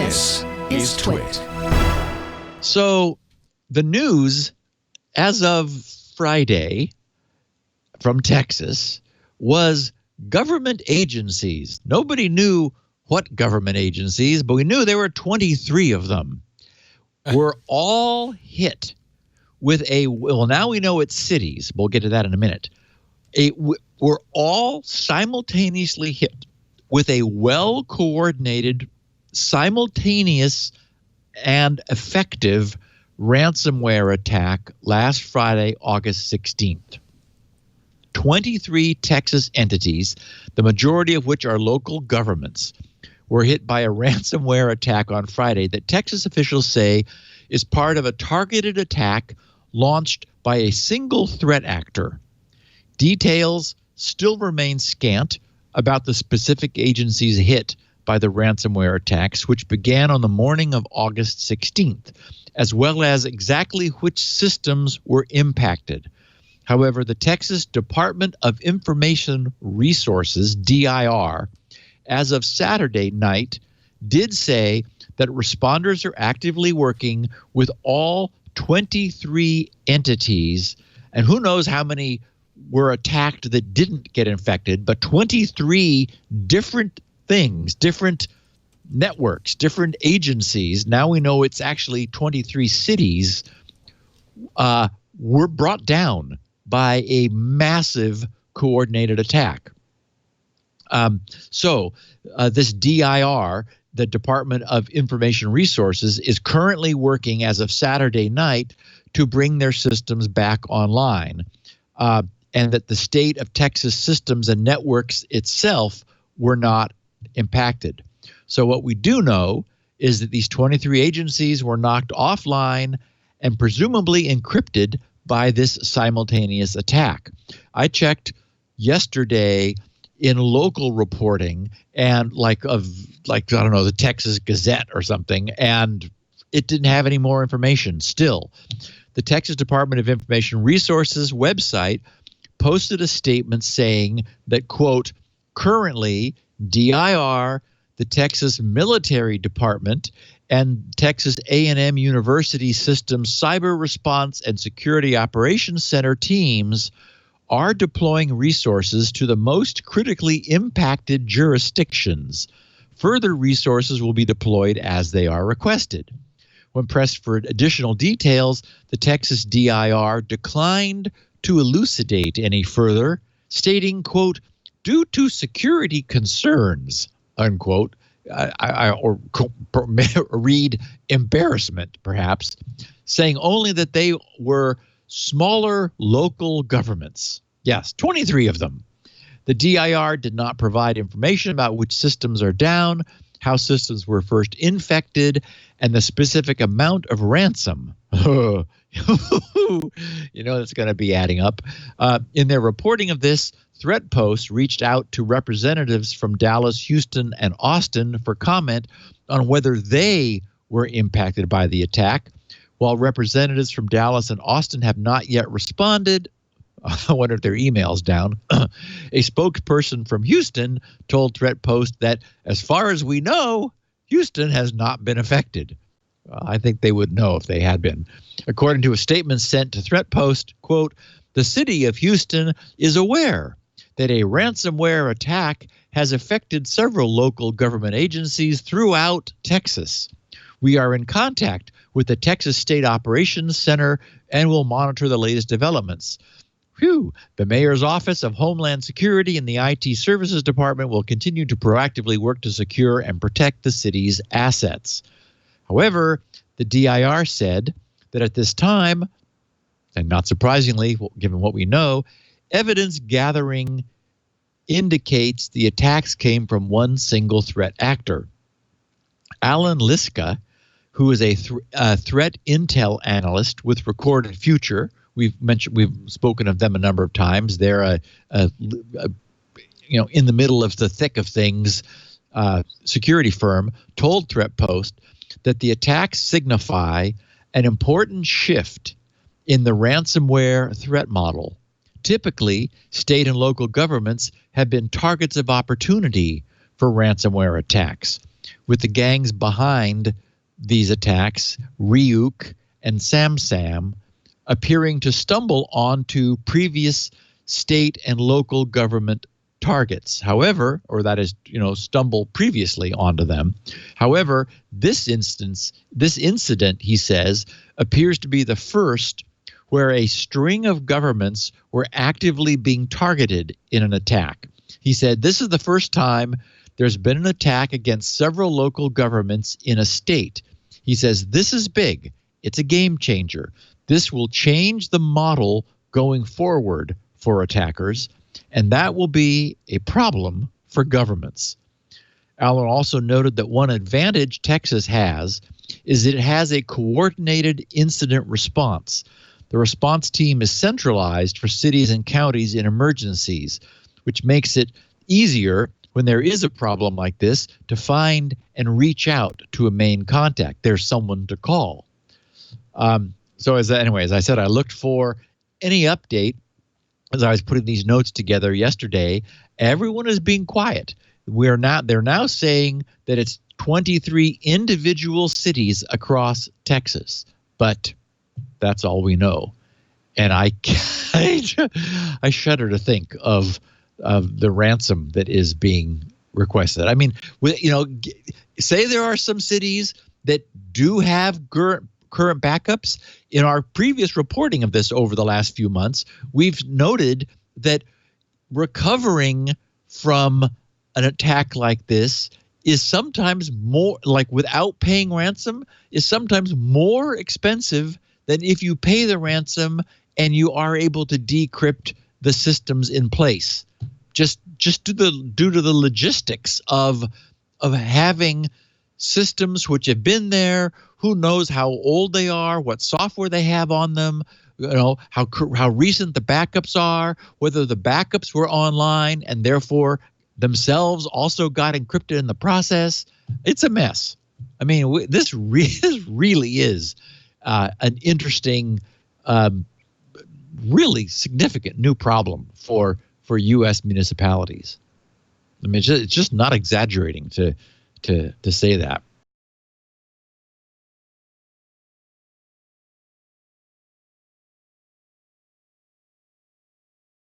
This is TWiT. So the news as of Friday from Texas was government agencies. Nobody knew what government agencies, but we knew there were 23 of them. Were all hit with well, now we know it's cities. We'll get to that in a minute. We're all simultaneously hit with a well-coordinated, simultaneous, and effective ransomware attack last Friday, August 16th. 23 Texas entities, the majority of which are local governments, were hit by a ransomware attack on Friday that Texas officials say is part of a targeted attack launched by a single threat actor. Details still remain scant about the specific agencies hit by the ransomware attacks, which began on the morning of August 16th, as well as exactly which systems were impacted. However, the Texas Department of Information Resources, DIR, as of Saturday night, did say that responders are actively working with all 23 entities, and who knows how many were attacked that didn't get infected, but 23 different things, different networks, different agencies. Now we know it's actually 23 cities were brought down by a massive coordinated attack. So this DIR, the Department of Information Resources, is currently working as of Saturday night to bring their systems back online. And that the state of Texas systems and networks itself were not impacted. So what we do know is that these 23 agencies were knocked offline and presumably encrypted by this simultaneous attack. I checked yesterday in local reporting and I don't know, the Texas Gazette or something, and it didn't have any more information still. The Texas Department of Information Resources website posted a statement saying that, quote, currently DIR, the Texas Military Department, and Texas A&M University Systems Cyber Response and Security Operations Center teams are deploying resources to the most critically impacted jurisdictions. Further resources will be deployed as they are requested. When pressed for additional details, the Texas DIR declined to elucidate any further, stating, quote, due to security concerns, unquote, or read embarrassment, perhaps, saying only that they were smaller local governments. Yes, 23 of them. The DIR did not provide information about which systems are down, how systems were first infected, and the specific amount of ransom. You know that's going to be adding up. In their reporting of this, Threat Post reached out to representatives from Dallas, Houston, and Austin for comment on whether they were impacted by the attack. While representatives from Dallas and Austin have not yet responded, I wonder if their email's down. A spokesperson from Houston told Threat Post that, as far as we know, Houston has not been affected. I think they would know if they had been. According to a statement sent to Threat Post, quote, the city of Houston is aware that a ransomware attack has affected several local government agencies throughout Texas. We are in contact with the Texas State Operations Center and will monitor the latest developments. Phew. The Mayor's Office of Homeland Security and the IT Services Department will continue to proactively work to secure and protect the city's assets. However, the DIR said that at this time, and not surprisingly, given what we know, evidence gathering indicates the attacks came from one single threat actor. Alan Liska, who is a threat intel analyst with Recorded Future, we've spoken of them a number of times. They're in the middle of the thick of things security firm, told Threat Post that the attacks signify an important shift in the ransomware threat model. Typically, state and local governments have been targets of opportunity for ransomware attacks. with the gangs behind these attacks, Ryuk and Samsam, appearing to stumble onto previous state and local government targets. However, or that is, stumble previously onto them. However, this incident, he says, appears to be the first where a string of governments were actively being targeted in an attack. He said, this is the first time there's been an attack against several local governments in a state. He says, this is big. It's a game changer. This will change the model going forward for attackers, and that will be a problem for governments. Allen also noted that one advantage Texas has is it has a coordinated incident response. The response team is centralized for cities and counties in emergencies, which makes it easier when there is a problem like this to find and reach out to a main contact. There's someone to call. So as I said, I looked for any update as I was putting these notes together yesterday. Everyone is being quiet. They're now saying that it's 23 individual cities across Texas, but that's all we know. And I shudder to think of the ransom that is being requested. I mean, say there are some cities that do have current backups. In our previous reporting of this over the last few months, we've noted that recovering from an attack like this is sometimes more, like without paying ransom, is sometimes more expensive than if you pay the ransom and you are able to decrypt the systems in place. Just due to the logistics of having systems which have been there, who knows how old they are, what software they have on them, how recent the backups are, whether the backups were online and therefore themselves also got encrypted in the process. It's a mess. I mean, this really is an interesting, really significant new problem for U.S. municipalities. I mean, it's just not exaggerating to say that.